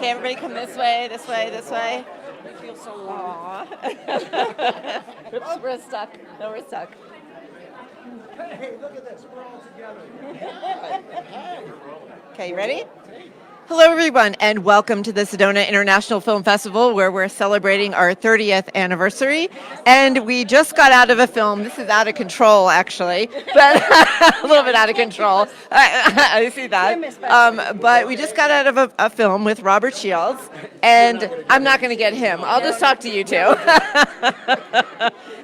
Okay, everybody come this way, this way, this way. I feel so warm. Aw. Oops, we're stuck. No, we're stuck. Hey, look at this. We're all together. Okay, you ready? Hello, everyone, and welcome to the Sedona International Film Festival, where we're celebrating our 30th anniversary. And we just got out of a film. This is out of control, actually, but a little bit out of control. I see that. But we just got out of a film with Robert Shields, and I'm not going to get him. I'll just talk to you two.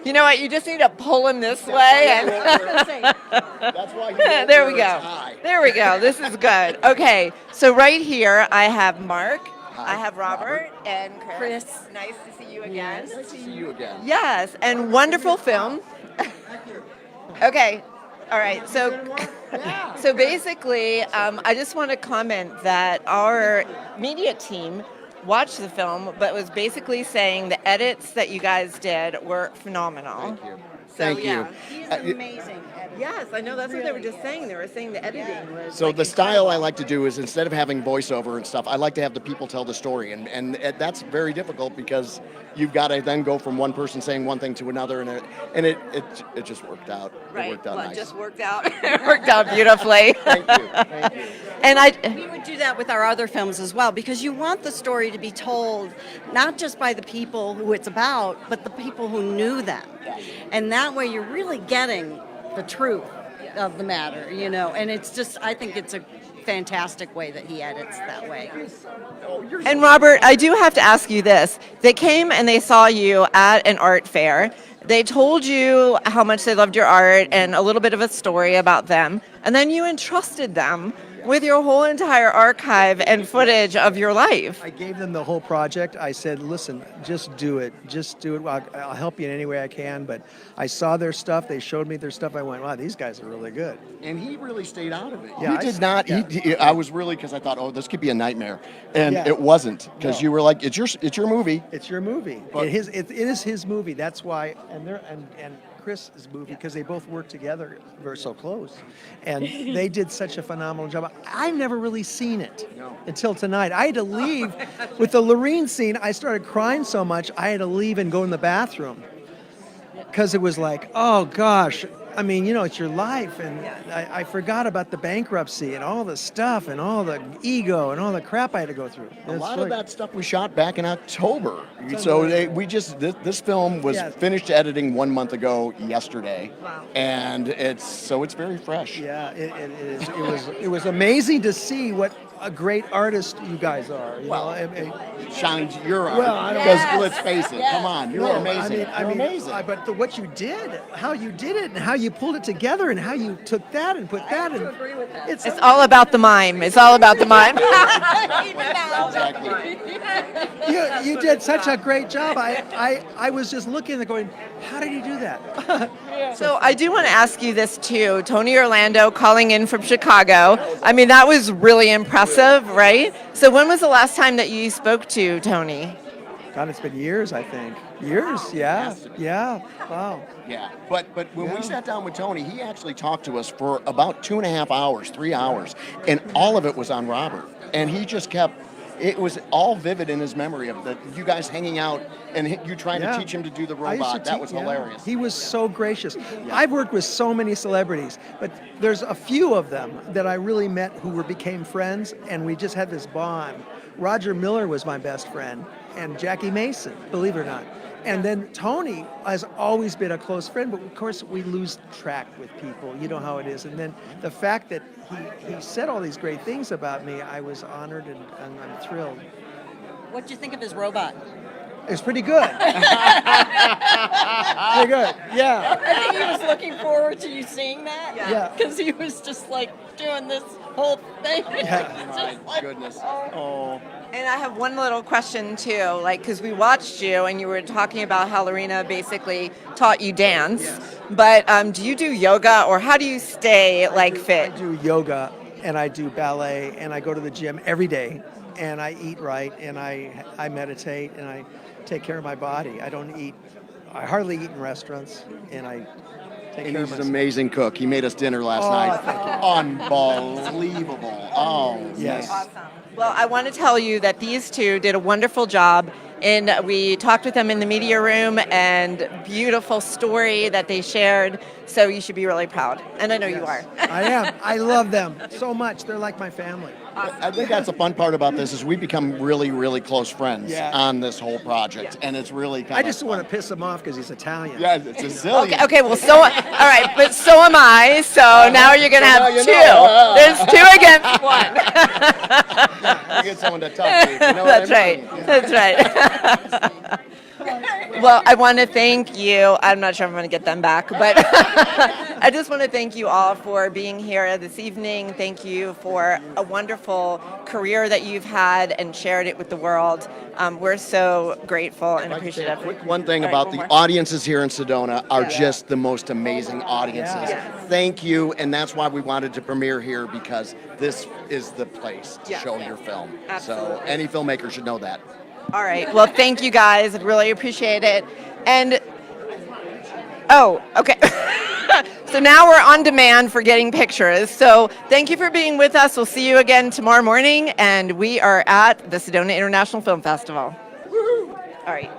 You know what? You just need to pull him this way. And That's why you there we go. There we go. This is good. Okay, so right here I have Mark, I have Robert, and Chris. Nice to see you again. Nice to see you again. Yes, and wonderful film. Okay, all right. So basically, I just want to comment that our media team watched the film, but was basically saying the edits that you guys did were phenomenal. Thank you. So, Thank yeah. you. He's amazing. Yes, I know. That's what they were just saying. They were saying the editing was. So like, the style I incredible. like to do is, instead of having voiceover and stuff, I like to have the people tell the story, and that's very difficult because you've got to then go from one person saying one thing to another, and it just worked out. Right. It worked out Well, nice. it just worked out. It worked out beautifully. Thank you. Thank you. And We would do that with our other films as well, because you want the story to be told not just by the people who it's about, but the people who knew them. And that way you're really getting the truth of the matter, you know. And it's just, I think it's a fantastic way that he edits that way. And Robert, I do have to ask you this. They came and they saw you at an art fair. They told you how much they loved your art and a little bit of a story about them. And then you entrusted them with your whole entire archive and footage of your life. I gave them the whole project. I said, listen, just do it. Just do it. I'll help you in any way I can. But I saw their stuff. They showed me their stuff. I went, wow, these guys are really good. And he really stayed out of it. Yeah, You I did s- not. yeah. I was really, because I thought, oh, this could be a nightmare, and Yeah. it wasn't, because No. you were like, it's your movie. It's your movie. But- It is his movie. That's why, and Chris's movie, because they both work together. We're so close, and they did such a phenomenal job. I've never really seen it No. until tonight. I had to leave with the Lorene scene. I started crying so much I had to leave and go in the bathroom because it was like, oh gosh. I mean, you know, it's your life, and I forgot about the bankruptcy and all the stuff and all the ego and all the crap I had to go through. A It's lot like- of that stuff we shot back in October. So this film was Yes. finished editing 1 month ago yesterday. Wow. And it's very fresh. Yeah, it was amazing to see what a great artist you guys are. You Well, know, Shines your art. Well, I don't- Because Yes. let's face it, Yes. come on, you're amazing. I You're mean, amazing. but what you did, how you did it, and how you pulled it together, and how you took that and put that, and agree with that. it's It's all about the mime. It's all about the mime. Exactly. you did such a great job. I was just looking and going, how did you do that? So I do want to ask you this too. Tony Orlando calling in from Chicago. I mean, that was really impressive, right? So when was the last time that you spoke to Tony? God, it's been years, I think. Years, yeah, yeah. Wow. Yeah, but when Yeah. we sat down with Tony, he actually talked to us for about 2.5 hours, 3 hours, and all of it was on Robert. And he just kept, it was all vivid in his memory of you guys hanging out and you trying to Yeah. teach him to do the I used to robot. That was yeah. hilarious. He was so gracious. I've worked with so many celebrities, but there's a few of them that I really met who became friends, and we just had this bond. Roger Miller was my best friend, and Jackie Mason, believe it or not. And then Tony has always been a close friend, but of course we lose track with people. You know how it is. And then the fact that he said all these great things about me, I was honored and I'm thrilled. What'd you think of his robot? It's pretty good. Pretty good, yeah. I think he was looking forward to you seeing that. Yeah. Because he was just like doing this whole thing. Yeah. It's My just like, goodness. Oh. And I have one little question too, like, because we watched you and you were talking about how Lorena basically taught you dance. Yes. But do you do yoga, or how do you stay like I fit? do yoga and I do ballet and I go to the gym every day and I eat right and I meditate and I take care of my body. I hardly eat in restaurants and I take And care of he's an myself. amazing cook. He made us dinner last Oh, night. thank you. Unbelievable. Oh, Yes. Awesome. Well, I want to tell you that these two did a wonderful job. And we talked with them in the media room, and beautiful story that they shared. So you should be really proud. And I know you are. I am. I love them so much. They're like my family. I think that's the fun part about this is we become really, really close friends Yeah. on this whole project, and it's really kind I of. just want to piss him off because he's Italian. Yeah, it's a zillion. Okay, well, all right, but so am I. So now you're going to So now have you two. know. There's two against one. You get someone to talk to. You know what That's I right. mean? That's right. Well, I want to thank you. I'm not sure I'm going to get them back, but I just want to thank you all for being here this evening. Thank you for a wonderful career that you've had and shared it with the world. We're so grateful and appreciative. One thing All right, about one the more. audiences here in Sedona are just the most amazing audiences. Thank you, and that's why we wanted to premiere here because this is the place to show your film. So Absolutely. any filmmaker should know that. All right. Well, thank you guys. I really appreciate it. And okay. So now we're on demand for getting pictures. So thank you for being with us. We'll see you again tomorrow morning, and we are at the Sedona International Film Festival. All right.